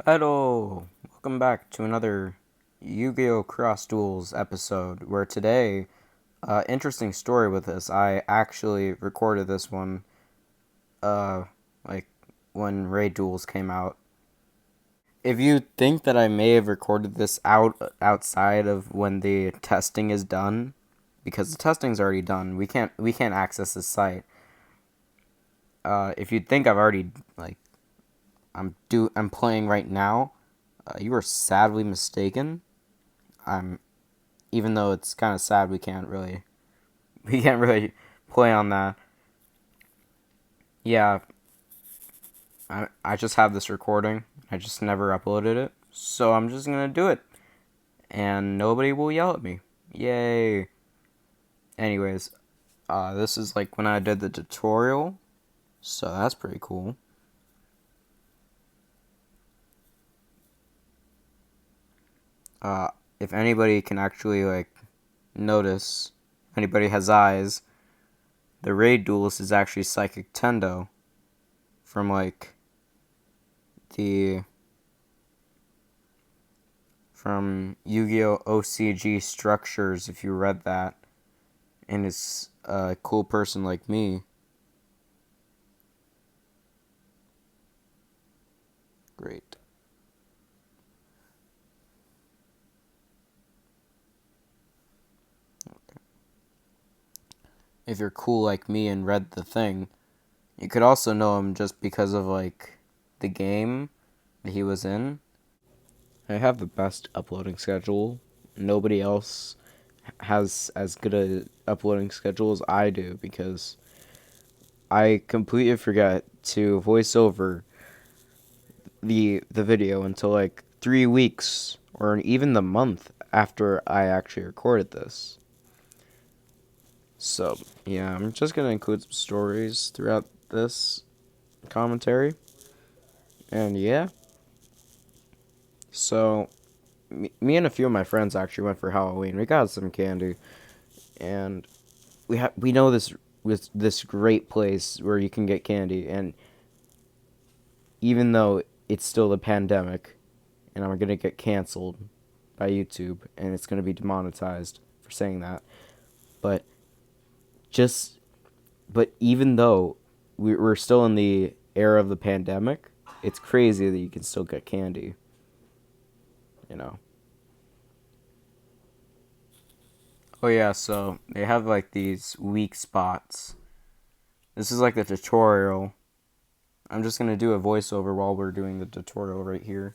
Hello! Welcome back to another Yu-Gi-Oh! Cross Duels episode, where today, interesting story with this. I actually recorded this one, uh, like, when Raid Duels came out. If you think that I may have recorded this outside of when the testing is done, because the testing's already done, we can't access this site. If you think I've already, I'm playing right now, you are sadly mistaken. I'm Even though it's kind of sad we can't really play on that. Yeah, I just have this recording. I just never uploaded it. So I'm just going to do it and nobody will yell at me. Yay. Anyways, this is like when I did the tutorial. So that's pretty cool. Uh if anybody can actually notice, if anybody has eyes, the raid duelist is actually Psychic Tendo from the from Yu-Gi-Oh! OCG Structures, if you read that, and it's a cool person like me. Great. If you're cool like me and read the thing, you could also know him just because of the game that he was in. I have the best uploading schedule. Nobody else has as good a uploading schedule as I do because I completely forget to voice over the video until 3 weeks or even the month after I actually recorded this. So yeah, I'm just gonna include some stories throughout this commentary, and yeah. So me and a few of my friends actually went for Halloween. We got some candy, and we know this great place where you can get candy, and even though it's still the pandemic, and I'm gonna get canceled by YouTube, and it's gonna be demonetized for saying that, but just but even though we're still in the era of the pandemic, it's crazy that you can still get candy, you know. Oh yeah, so they have these weak spots. This is like the tutorial. I'm just gonna do a voiceover while we're doing the tutorial right here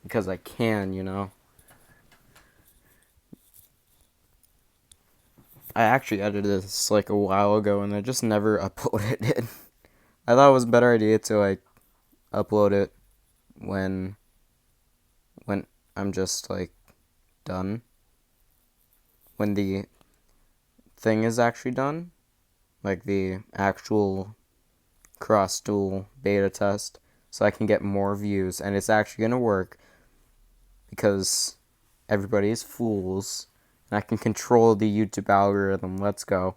because I can. I actually edited this a while ago and I just never uploaded it. I thought it was a better idea to upload it when when I'm just done. When the thing is actually done, like the actual cross duel beta test, so I can get more views, and it's actually gonna work because everybody is fools and I can control the YouTube algorithm. Let's go.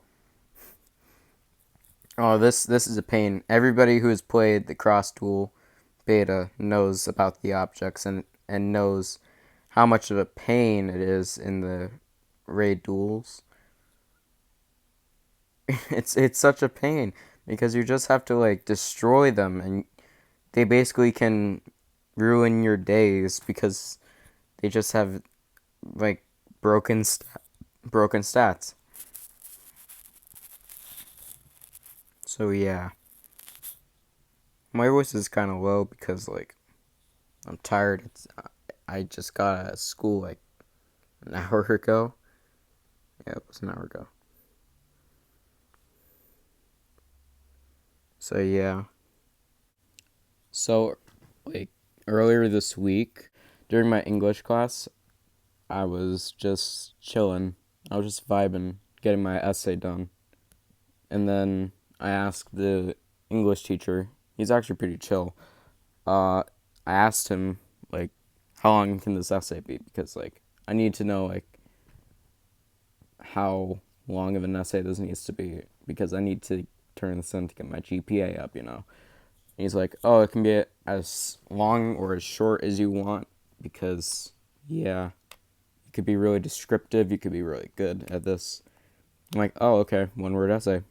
Oh, this is a pain. Everybody who has played the cross duel beta knows about the objects and knows how much of a pain it is in the raid duels. It's such a pain because you just have to destroy them, and they basically can ruin your days because they just have like broken broken stats. So yeah, my voice is kind of low because I'm tired. I just got out of school an hour ago. Yeah, it was an hour ago. So yeah. So earlier this week during my English class, I was just chilling. I was just vibing, getting my essay done. And then I asked the English teacher, he's actually pretty chill. I asked him how long can this essay be, because I need to know how long of an essay this needs to be because I need to turn this in to get my GPA up. He's like, oh, it can be as long or as short as you want because, yeah, you could be really descriptive. You could be really good at this. I'm like, oh, okay, one word essay.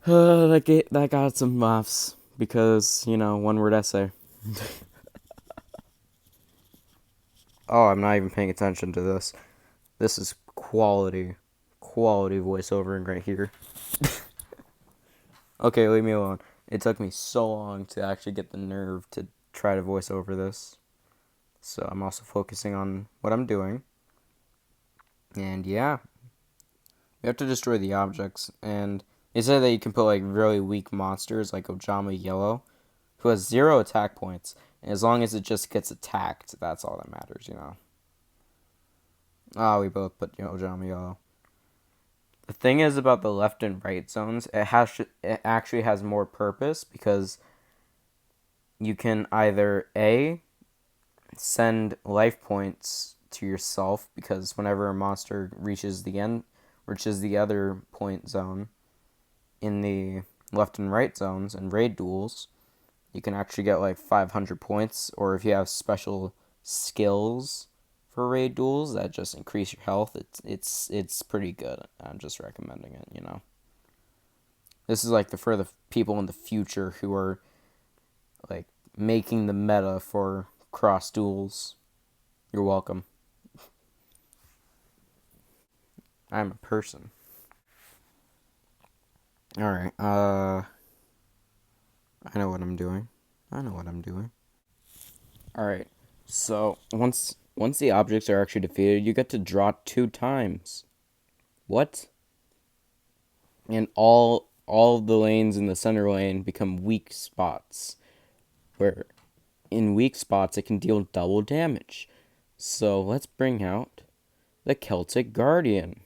That got some laughs because, one word essay. Oh, I'm not even paying attention to this. This is quality voiceovering right here. Okay, leave me alone. It took me so long to actually get the nerve to try to voice over this. So I'm also focusing on what I'm doing. And yeah, you have to destroy the objects. And they say that you can put like really weak monsters like Ojama Yellow, who has 0 attack points. And as long as it just gets attacked, that's all that matters. Ah, we both put Ojama Yellow. The thing is about the left and right zones, it actually has more purpose because you can either A, send life points to yourself because whenever a monster reaches the other point zone in the left and right zones and raid duels, you can actually get like 500 points, or if you have special skills for raid duels that just increase your health, it's pretty good. I'm just recommending it. This is like for the people in the future who are like making the meta for cross duels. You're welcome. I'm a person. All right. I know what I'm doing. All right. So once the objects are actually defeated, you get to draw 2 times. What? And all of the lanes in the center lane become weak spots, where in weak spots it can deal double damage. So let's bring out the Celtic Guardian.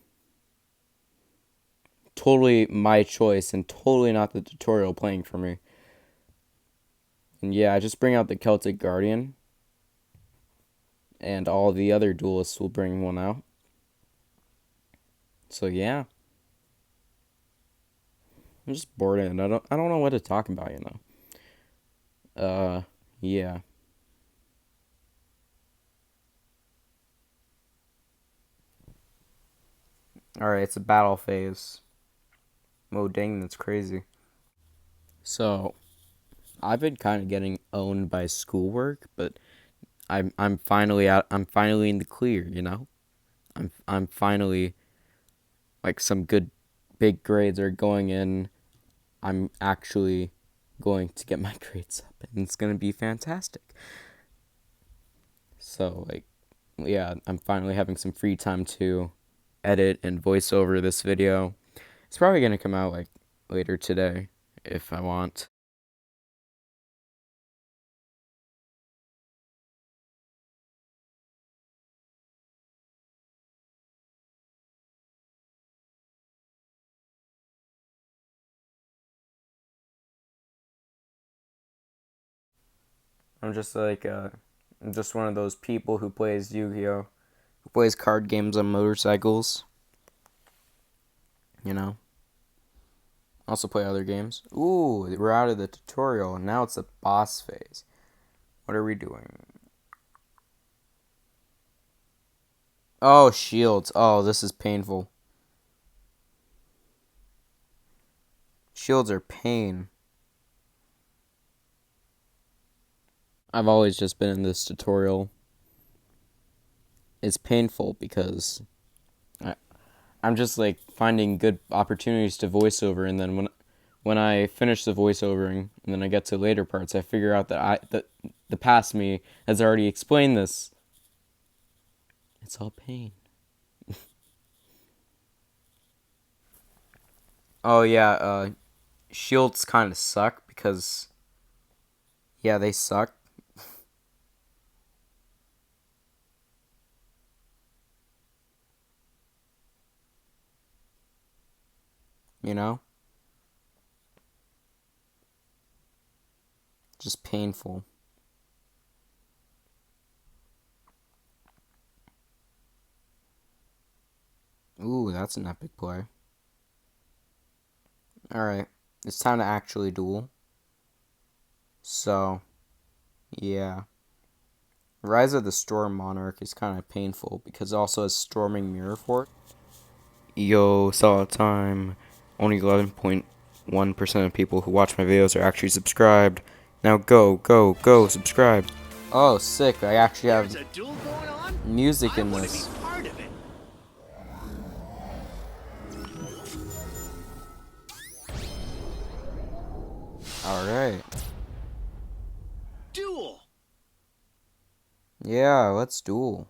Totally my choice and totally not the tutorial playing for me. And yeah, I just bring out the Celtic Guardian, and all the other duelists will bring one out. So yeah, I'm just bored and I don't know what to talk about. Yeah. All right, it's a battle phase. Oh dang, that's crazy. So I've been kind of getting owned by schoolwork, but I'm finally out. I'm finally in the clear. I'm finally like some good big grades are going in. I'm actually going to get my grades up, and it's gonna be fantastic. So like, yeah, I'm finally having some free time to edit and voice over this video. It's probably gonna come out like later today if I want. I'm just like I'm just one of those people who plays Yu-Gi-Oh, who plays card games on motorcycles. You know. Also play other games. Ooh, we're out of the tutorial and now it's the boss phase. What are we doing? Oh, shields. Oh, this is painful. Shields are pain. I've always just been in this tutorial. It's painful because I'm just like finding good opportunities to voiceover, and then when I finish the voiceovering and then I get to later parts, I figure out that the past me has already explained this. It's all pain. Oh yeah, shields kind of suck because yeah, they suck. You know, just painful. Ooh, that's an epic play. All right. It's time to actually duel. So, yeah. Rise of the Storm Monarch is kind of painful because it also has Storming Mirror Fort. Yo, solid time. Only 11.1% of people who watch my videos are actually subscribed. Now go, go, go, subscribe. Oh, sick. I actually have music in this. Alright. Duel. Yeah, let's duel.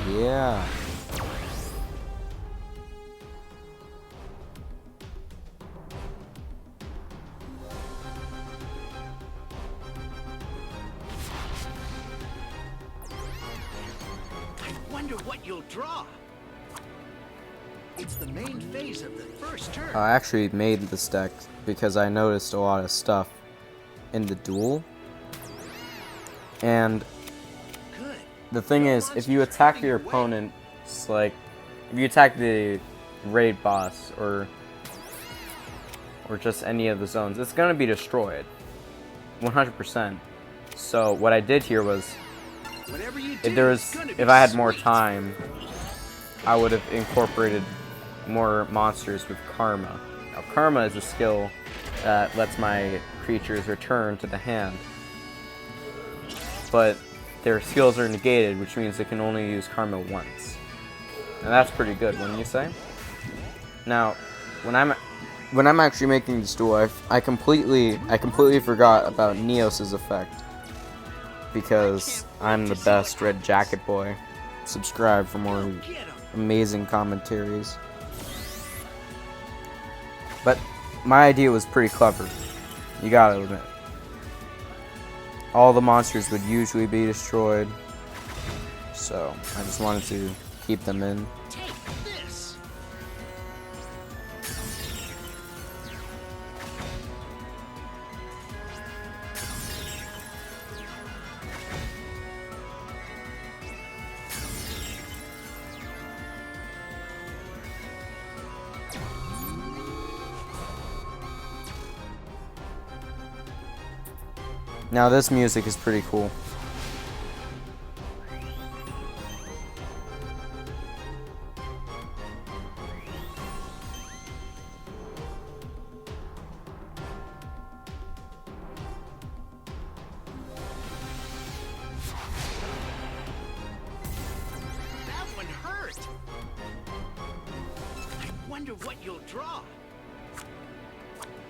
Yeah. I wonder what you'll draw. It's the main phase of the first turn. I actually made this deck because I noticed a lot of stuff in the duel. And Good. the thing is, if you attack your opponent, it's like, if you attack the raid boss or just any of the zones, it's gonna be destroyed, 100%. So what I did here was, if I had more time, I would have incorporated more monsters with Karma. Now, Karma is a skill that lets my creatures return to the hand, but their skills are negated, which means they can only use Karma once. And that's pretty good, wouldn't you say? Now, when I'm actually making this duel, I completely forgot about Neos's effect, because I'm the best Red Jacket Boy. Subscribe for more amazing commentaries. But my idea was pretty clever, you gotta admit. All the monsters would usually be destroyed, so I just wanted to keep them in. Take this. Now this music is pretty cool. That one hurt. I wonder what you'll draw.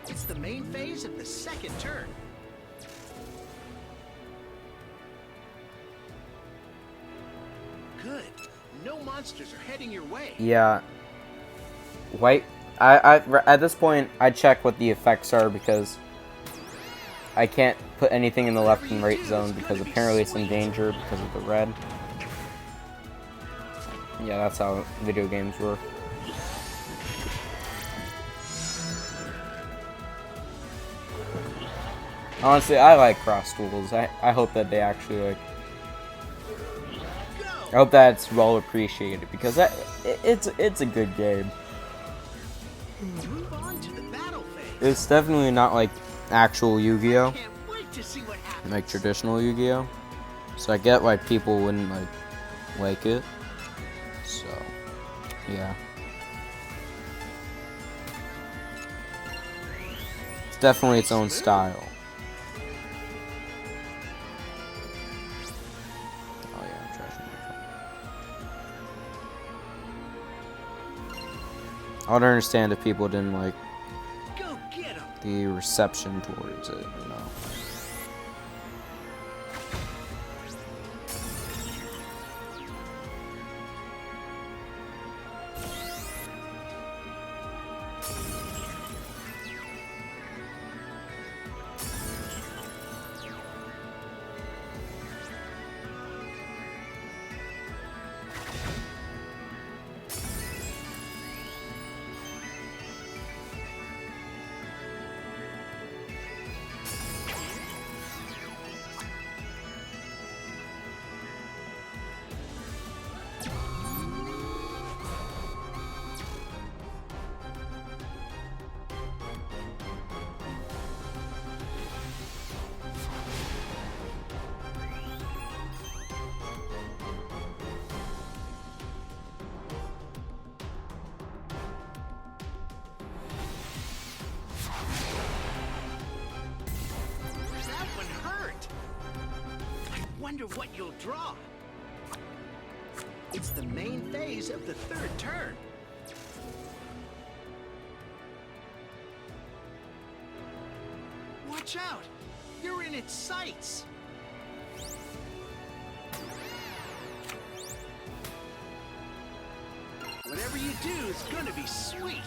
It's the main phase of the second turn. Good. No monsters are heading your way. Yeah. White. At this point, I check what the effects are because I can't put anything in the left and right zone because apparently it's in danger because of the red. Yeah, that's how video games work. Honestly, I like cross duels. I hope that they actually like. I hope that it's well appreciated because it's a good game. Move on to the battle phase. It's definitely not like actual Yu-Gi-Oh, Can't wait to see what happens. like traditional Yu-Gi-Oh. So I get why people wouldn't like it. So yeah, it's definitely its own style. Oh yeah, I'm trashing my phone. I would understand if people didn't like Go get 'em. the reception towards it, you know. wonder what you'll draw. It's the main phase of the third turn. Watch out! You're in its sights! Whatever you do is gonna be sweet!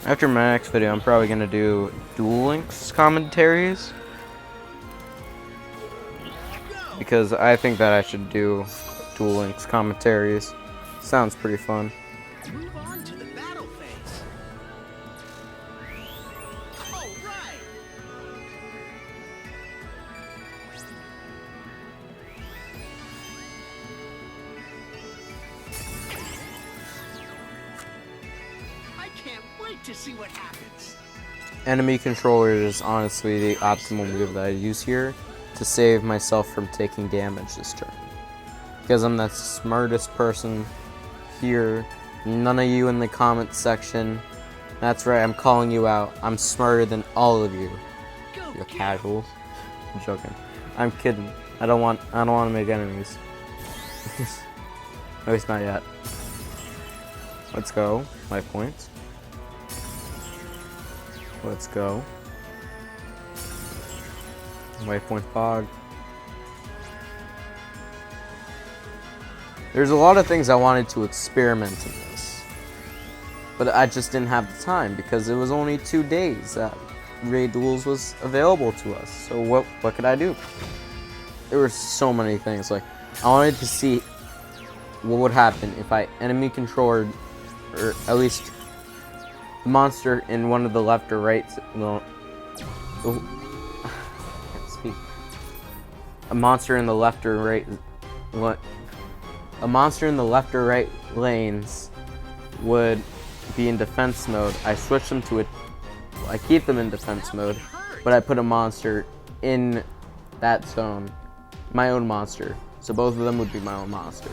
After my next video, I'm probably gonna do Duel Links commentaries. Because I think that I should do Duel Links commentaries. Sounds pretty fun. Move on to the battle phase. All right. I can't wait to see what happens. Enemy controller is honestly the optimal move that I use here to save myself from taking damage this turn. Because I'm the smartest person here. None of you in the comment section. That's right, I'm calling you out. I'm smarter than all of you. You're casuals. I'm joking. I'm kidding. I don't want to make enemies. At least not yet. Let's go. 5 points. Let's go. Waypoint fog. There's a lot of things I wanted to experiment in this, but I just didn't have the time because it was only 2 days that Raid Duels was available to us. So what could I do? There were so many things. Like, I wanted to see what would happen if I enemy controlled, or at least the monster in one of the left or right. No. A monster in the left or right, a monster in the left or right lanes would be in defense mode. I switch them to I keep them in defense mode, but I put a monster in that zone, my own monster. So both of them would be my own monster.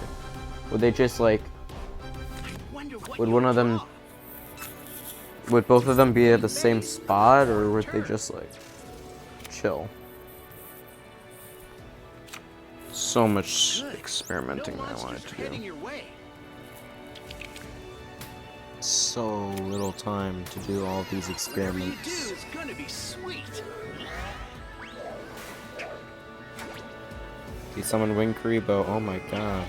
Would they just like? Would one of them? Would both of them be at the same spot, or would they just like chill? So much experimenting that I wanted to do. So little time to do all these experiments. He summoned Wing Karibo. Oh my god.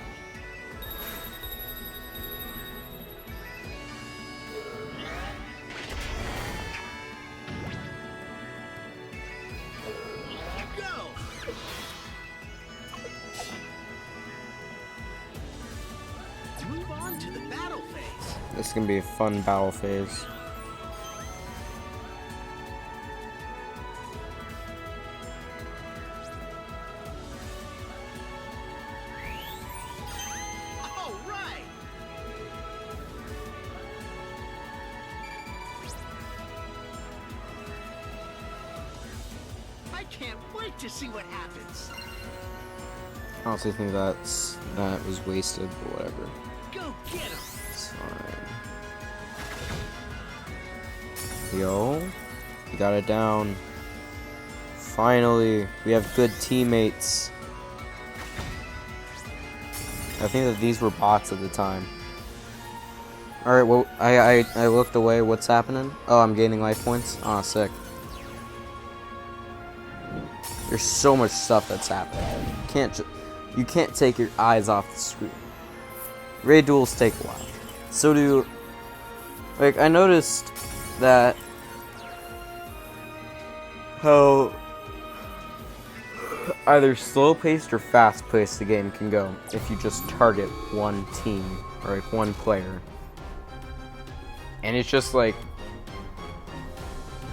This is gonna be a fun battle phase. All right. I can't wait to see what happens. I honestly think that was wasted, but whatever. Go get him. Yo, you got it down. Finally, we have good teammates. I think that these were bots at the time. Alright, well, I looked away. What's happening? Oh, I'm gaining life points. Oh, sick. There's so much stuff that's happening. You can't take your eyes off the screen. Raid duels take a while. So do, like, I noticed that how either slow-paced or fast-paced the game can go if you just target one team or like one player. And it's just like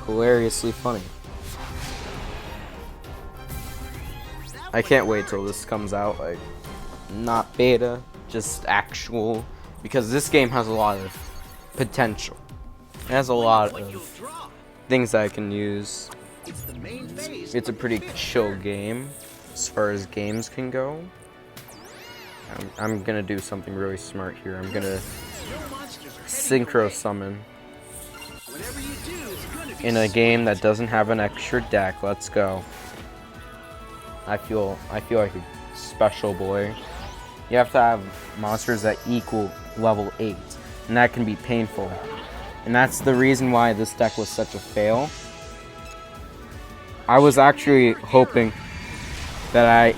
hilariously funny. I can't wait till this comes out, like, not beta, just actual, because this game has a lot of potential. It has a lot of things that I can use. It's a pretty chill game as far as games can go. I'm gonna do something really smart here. I'm gonna synchro summon Whatever you do is gonna be in a game that doesn't have an extra deck. Let's go. I feel like a special boy. You have to have monsters that equal level 8, and that can be painful. And that's the reason why this deck was such a fail. I was actually hoping that I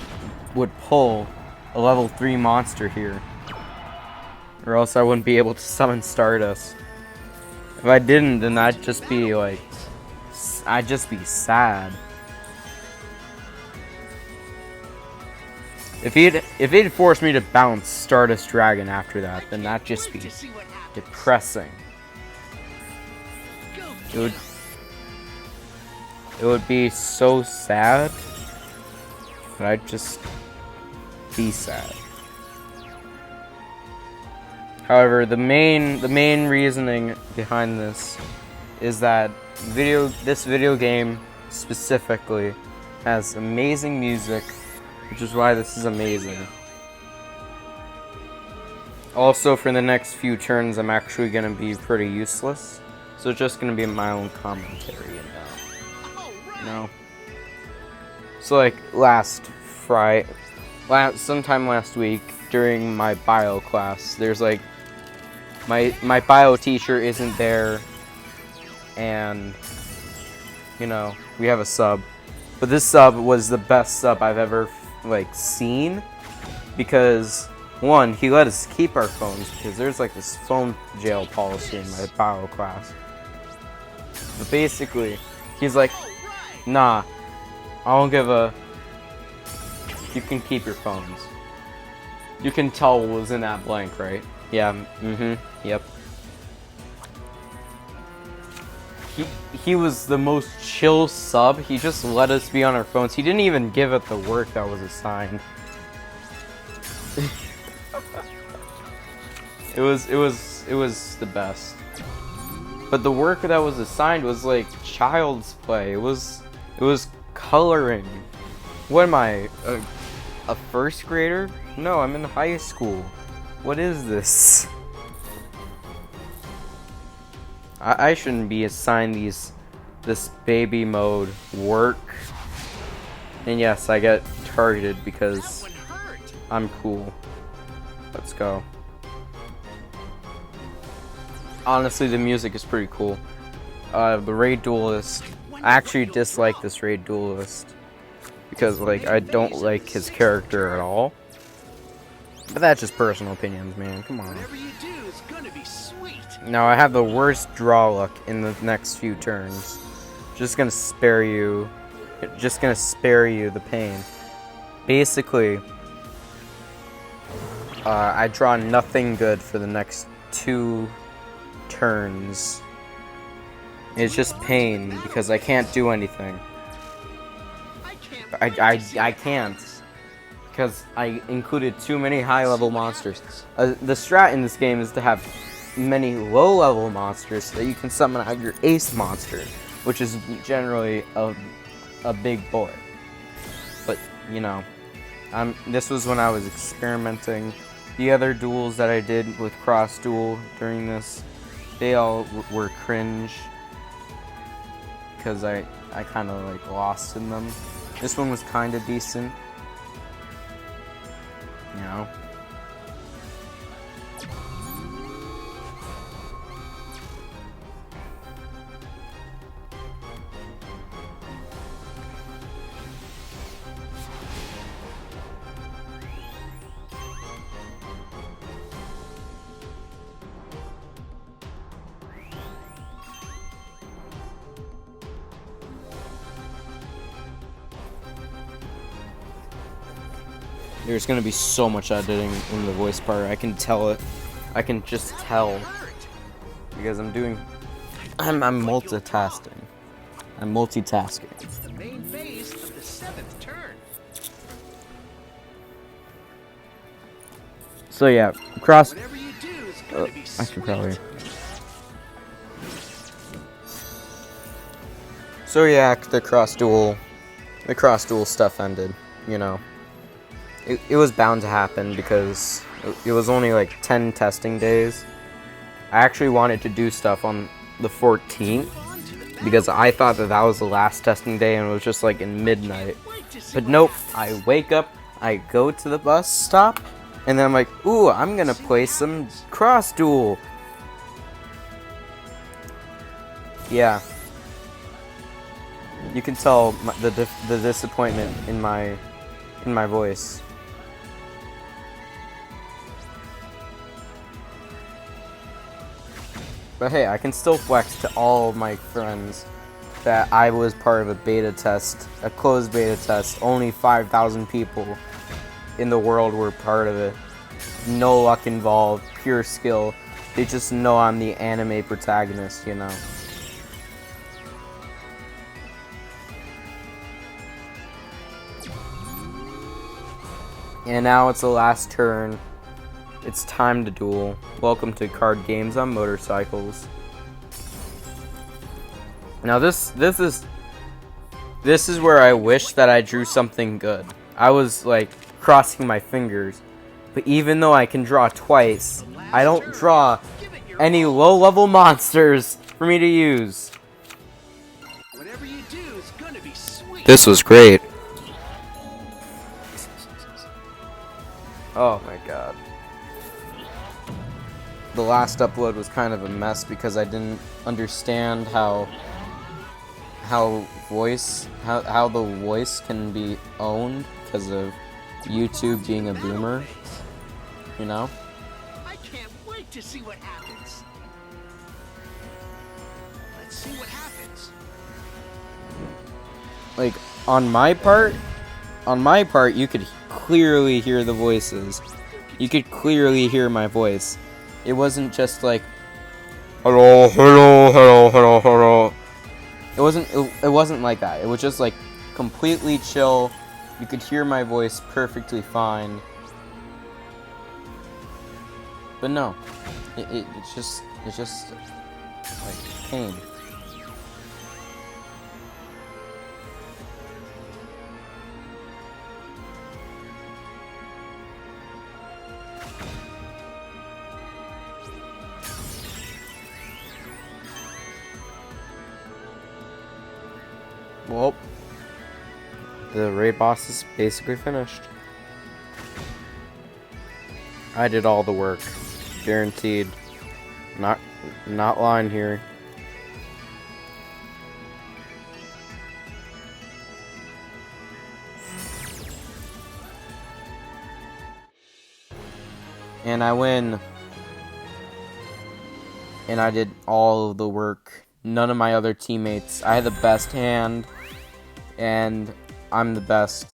would pull a level 3 monster here, or else I wouldn't be able to summon Stardust. If I didn't, then I'd just be like, I'd just be sad. If he'd forced me to bounce Stardust Dragon after that, then that'd just be to see what happens. depressing. Go It would be so sad, but I'd just be sad. However, the main reasoning behind this is that this video game specifically has amazing music, which is why this is amazing. Also, for the next few turns, I'm actually going to be pretty useless, so it's just going to be my own commentary, you know. So like sometime last week during my bio class, there's like my bio teacher isn't there, and you know, we have a sub, but this sub was the best sub I've ever like seen, because one, he let us keep our phones because there's like this phone jail policy in my bio class. But basically, he's like, nah, I don't give a... You can keep your phones. You can tell what was in that blank, right? Yeah, yep. He was the most chill sub. He just let us be on our phones. He didn't even give it the work that was assigned. It was the best. But the work that was assigned was like child's play. It was coloring. What am I, a first grader? No, I'm in high school. What is this? I shouldn't be assigned this baby mode work. And yes, I get targeted because I'm cool. Let's go. Honestly, the music is pretty cool. The Raid Duelist, I actually dislike this Raid Duelist because like I don't like his character at all. But that's just personal opinions, man. Come on. Whatever you do is gonna be sweet. Now I have the worst draw luck in the next few turns. Just gonna spare you the pain. Basically, I draw nothing good for the next 2 turns. It's just pain because I can't do anything. I can't because I included too many high-level monsters. The strat in this game is to have many low-level monsters so that you can summon out your ace monster, which is generally a big boy. But you know, this was when I was experimenting. The other duels that I did with Cross Duel during this, they all were cringe because I kind of like lost in them. This one was kind of decent, you know. There's gonna be so much editing in the voice part. I can tell it. I can just tell because I'm multitasking. I'm multitasking. It's the main phase of the 7th turn. So yeah, Cross. Whatever you do is gonna be I should probably. So yeah, the Cross Duel stuff ended. You know. It was bound to happen because it was only like 10 testing days, I actually wanted to do stuff on the 14th because I thought that was the last testing day and it was just like in midnight. But nope, I wake up, I go to the bus stop, and then I'm like, ooh, I'm gonna play some Cross Duel. Yeah. You can tell the disappointment in my voice. But hey, I can still flex to all my friends that I was part of a beta test, a closed beta test. Only 5,000 people in the world were part of it. No luck involved, pure skill. They just know I'm the anime protagonist, you know. And now it's the last turn. It's time to duel. Welcome to card games on motorcycles. Now this is where I wish that I drew something good. I was like crossing my fingers, but even though I can draw twice, I don't draw any low-level monsters for me to use. Whatever you do is gonna be sweet. This was great. Oh my god. The last upload was kind of a mess because I didn't understand how the voice can be owned because of YouTube being a boomer, you know? I can't wait to see what happens. Let's see what happens. Like on my part, you could clearly hear the voices. You could clearly hear my voice. It wasn't just like hello, hello, hello, hello, hello. It wasn't like that. It was just like completely chill. You could hear my voice perfectly fine. But no, it's just like pain. Well, the raid boss is basically finished. I did all the work, guaranteed. Not lying here. And I win. And I did all of the work. None of my other teammates. I had the best hand, and I'm the best.